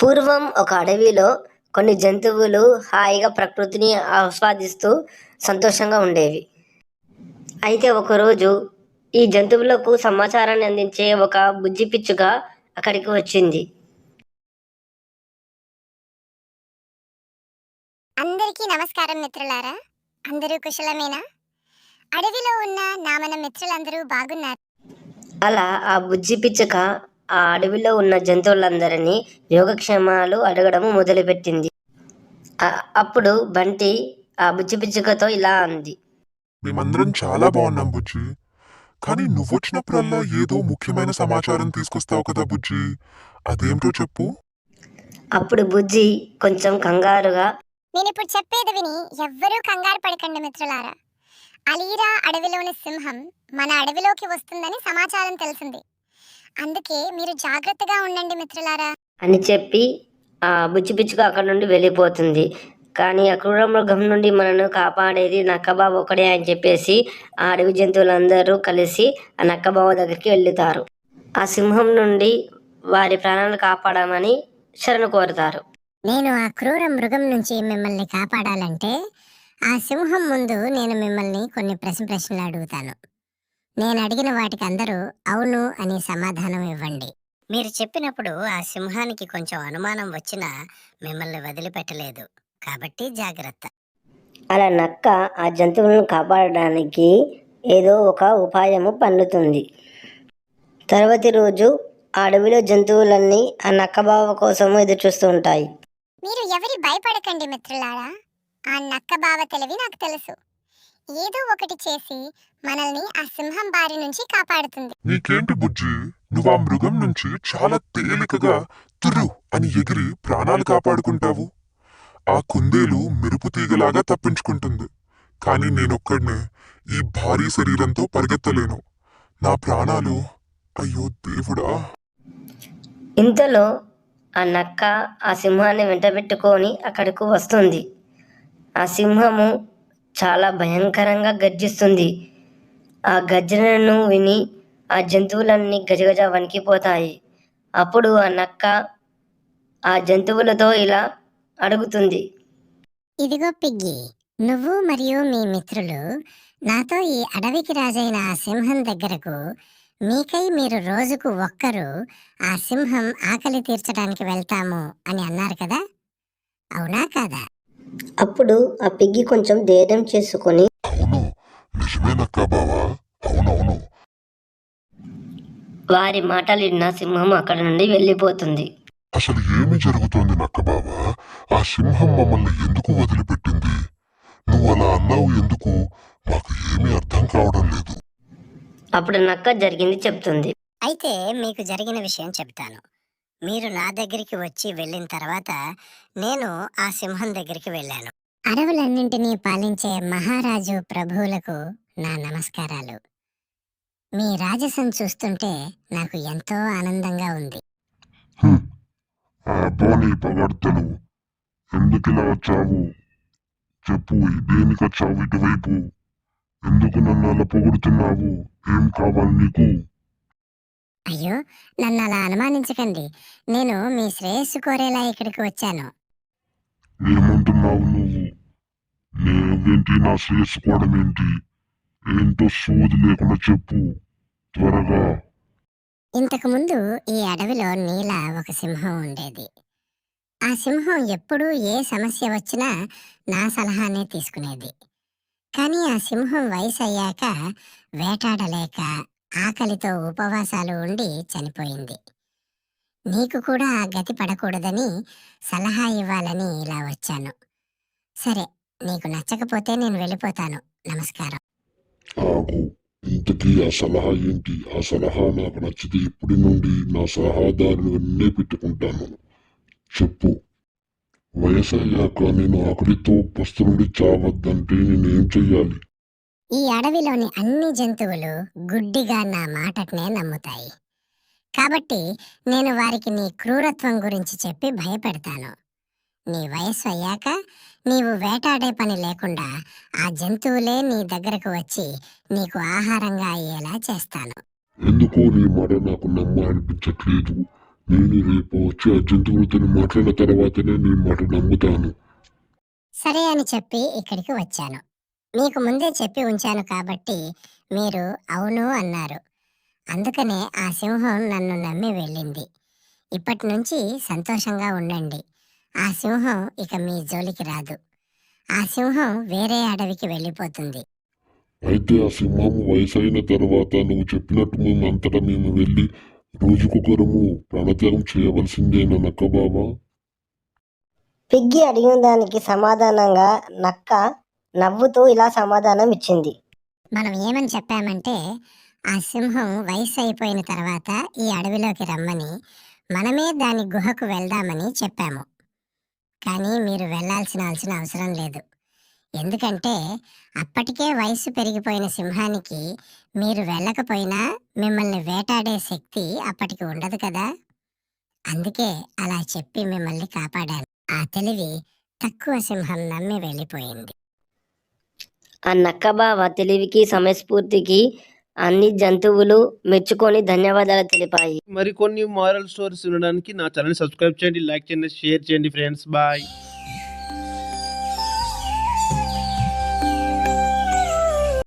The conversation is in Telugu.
పూర్వం ఒక అడవిలో కొన్ని జంతువులు హాయిగా ప్రకృతిని ఆస్వాదిస్తూ సంతోషంగా ఉండేవి. అయితే ఒకరోజు ఈ జంతువులకు సమాచారాన్ని అందించే ఒక బుజ్జి పిచ్చుక అక్కడికి వచ్చింది. అందరికీ నమస్కారం మిత్రులారా. అందరూ కుశలమేనా? అడవిలో ఉన్న మన మిత్రులందరూ బాగున్నారు. అలా ఆ బుజ్జి పిచ్చుక ఆ అడవిలో ఉన్న జంతువులందరినీ యోగక్షేమాలు అడగడం మొదలుపెట్టింది. అప్పుడు బంటి ఆ బుజ్జి పిచ్చుకతో ఇలా అంది. మేమందరం చాలా బాగున్నాం బుజ్జి. కానీ నువ్వొచ్చినప్పుడల్లా ఏదో ముఖ్యమైన సమాచారం తీసుకొస్తావు కదా బుజ్జి, అదేంటో చెప్పు. అప్పుడు బుజ్జి కొంచెం కంగారుగా, నేనిప్పుడు చెప్పేది విని ఎవ్వరూ కంగారు పడకండి మిత్రులారా. అలీరా అడవిలోని సింహం మన అడవిలోకి వస్తుందని సమాచారం తెలిసింది. అందుకే మీరు జాగ్రత్తగా ఉండండి మిత్రులారా అని చెప్పి ఆ బుజ్జి పిచ్చుక అక్కడి నుండి వెళ్ళిపోతుంది. కానీ ఆ క్రూర మృగం నుండి మనను కాపాడేది నక్కబావ ఒకడే అని చెప్పేసి ఆ అడవి జంతువులందరూ కలిసి ఆ నక్కబావ దగ్గరికి వెళ్తారు. ఆ సింహం నుండి వారి ప్రాణాలు కాపాడమని శరణు కోరుతారు. నేను ఆ క్రూర మృగం నుంచి మిమ్మల్ని కాపాడాలంటే ఆ సింహం ముందు నేను మిమ్మల్ని కొన్ని ప్రశ్నలు అడుగుతాను. నేను అడిగిన వాటికి అందరూ అవును అని సమాధానం ఇవ్వండి. మీరు చెప్పినప్పుడు ఆ సింహానికి కొంచెం అనుమానం వచ్చినా మిమ్మల్ని వదిలిపెట్టలేదు, కాబట్టి జాగ్రత్త. అలా నక్క ఆ జంతువులను కాపాడడానికి ఏదో ఒక ఉపాయము పన్నుతుంది. తర్వాతి రోజు ఆ అడవిలో జంతువులన్నీ ఆ నక్కబావ కోసము ఎదురు చూస్తూ ఉంటాయి. మీరు ఎవరి భయపడకండి మిత్రులారా. ఆ నక్క బావ తెలివి నాకు తెలుసు. ఏదో ఒకటి చేసి మనల్ని ఆ సింహం బారి నుంచి కాపాడుతుంది. నీకేంటి బుజ్జి, నువ్వు ఆ మృగం నుంచి చాలా తేలికగా తుర్రు అని ఎగిరి ప్రాణాలు కాపాడుకుంటావు. ఆ కుందేలు మెరుపు తీగలాగా తప్పించుకుంటుంది. కానీ నేనొక్కడినే ఈ భారీ శరీరంతో పరిగెత్తలేను. నా ప్రాణాలు, అయ్యో దేవుడా. ఇంతలో ఆ నక్క ఆ సింహాన్ని వెంటబెట్టుకొని అక్కడకు వస్తుంది. ఆ సింహము చాలా భయంకరంగా గర్జిస్తుంది. ఆ గర్జనను విని ఆ జంతువులన్నీ గజగజ వణికిపోతాయి. అప్పుడు ఆ నక్క ఆ జంతువులతో ఇలా అడుగుతుంది. ఇదిగో పిగ్గి, నువ్వు మరియు మీ మిత్రులు నాతో ఈ అడవికి రాజైన ఆ సింహం దగ్గరకు మీకై మీరు రోజుకు ఒక్కరు ఆ సింహం ఆకలి తీర్చడానికి వెళ్తాము అని అన్నారు కదా, అవునా కాదా? అప్పుడు ఆ పిగ్గి కొంచెం ధైర్యం చేసుకొని, అవును నిజమేనక్కా బావా, అవునవును. వారి మాటలు విన్న సింహం అక్కడి నుండి వెళ్ళిపోతుంది. అసలు ఏమి జరుగుతోంది నక్కబావా? ఆ సింహం మమ్మల్ని ఎందుకు వదిలిపెట్టింది? నువ్వు అలా అన్నావు ఎందుకు? మాకు ఏమీ అర్థం కావడం లేదు. అప్పుడు నక్క జరిగింది చెప్తుంది. అయితే మీకు జరిగిన విషయం చెప్తాను. మీరు నా దగ్గరికి వచ్చి వెళ్ళిన తర్వాత నేను ఆ సింహం దగ్గరికి వెళ్ళాను. అడవులన్నింటినీ పాలించే మహారాజు ప్రభువులకు నా నమస్కారాలు. మీ రాజసం చూస్తుంటే నాకు ఎంతో ఆనందంగా ఉంది. నీ పగడ్తలు, ఎందుకిలా వచ్చావు? చెప్పు, దేనికొచ్చావు ఇటువైపు? ఎందుకు నన్ను అలా పొగుడుతున్నావు? ఏం కావాలి నీకు? అయ్యో, నన్ను అలా అనుమానించకండి. నేను మీ శ్రేయస్సు కోరేలా ఇక్కడికి వచ్చాను. ఏమంటున్నావు నువ్వు? నేనేంటి, నా శ్రేయస్సుకోవడం ఏంటి? ఏంటో సోది లేకుండా చెప్పు త్వరగా. ఇంతకుముందు ఈ అడవిలో నీల ఒక సింహం ఉండేది. ఆ సింహం ఎప్పుడూ ఏ సమస్య వచ్చినా నా సలహానే తీసుకునేది. కానీ ఆ సింహం వయసు అయ్యాక వేటాడలేక ఆకలితో ఉపవాసాలు ఉండి చనిపోయింది. నీకు కూడా ఆ గతి పడకూడదని సలహా ఇవ్వాలని ఇలా వచ్చాను. సరే, నీకు నచ్చకపోతే నేను వెళ్ళిపోతాను. నమస్కారం. ఆగు, ఇంతకీ ఆ సలహా ఏంటి? ఆ సలహా నాకు నచ్చితే ఇప్పటి నుండి నా సలహాదారుని పెట్టుకుంటాను. చెప్పు. వయసయ్యాక నేను ఆకలితో పస్తులుండి చావద్దంటే నేనేం చెయ్యాలి? ఈ అడవిలోని అన్ని జంతువులు గుడ్డిగా నా మాటనే నమ్ముతాయి. కాబట్టి నేను వారికి నీ క్రూరత్వం గురించి చెప్పి భయపెడతాను. నీ వయస్సు అయ్యాక నీవు వేటాడే పని లేకుండా ఆ జంతువులే నీ దగ్గరకు వచ్చి నీకు ఆహారంగా అయ్యేలా చేస్తాను. ఎందుకో నీ మాట నాకు అనిపించట్లేదు. నేను రేపు వచ్చి ఆ జంతువులతో మాట్లాడిన తర్వాతనే నీ మాట నమ్ముతాను. సరే అని చెప్పి ఇక్కడికి వచ్చాను. మీకు ముందే చెప్పి ఉంచాను కాబట్టి మీరు అవును అన్నారు. అందుకనే ఆ సింహం నన్ను నమ్మి వెళ్ళింది. ఇప్పటి నుంచి సంతోషంగా ఉండండి. ఆ సింహం ఇక మీ జోలికి రాదు. ఆ సింహం వేరే అడవికి వెళ్ళిపోతుంది. అయితే ఆ సింహం వయసైన తర్వాత నువ్వు చెప్పినట్టు మేము వెళ్ళి రోజుకొకరము ప్రాణత్యాగం చేయవలసిందేనా నక్క బాబా? పిగ్గి అడిగిన దానికి సమాధానంగా నక్క నవ్వుతూ ఇలా సమాధానం ఇచ్చింది. మనం ఏమని చెప్పామంటే ఆ సింహం వయసు అయిపోయిన తర్వాత ఈ అడవిలోకి రమ్మని, మనమే దాని గుహకు వెళ్దామని చెప్పాము. కానీ మీరు వెళ్ళాల్సిన అవసరం లేదు. ఎందుకంటే అప్పటికే వయసు పెరిగిపోయిన సింహానికి మీరు వెళ్ళకపోయినా మిమ్మల్ని వేటాడే శక్తి అప్పటికి ఉండదు కదా. అందుకే అలా చెప్పి మిమ్మల్ని కాపాడాను. ఆ తెలివి తక్కువ సింహం నమ్మి వెళ్ళిపోయింది. ఆ నక్కబావ తెలివికి సమయస్ఫూర్తికి అన్ని జంతువులు మెచ్చుకొని ధన్యవాదాలు తెలిపాయి. మరికొన్ని మారల్ స్టోరీస్ వినడానికి నా ఛానల్ సబ్స్క్రైబ్ చేయండి, లైక్ చేయండి, షేర్ చేయండి ఫ్రెండ్స్. బాయ్.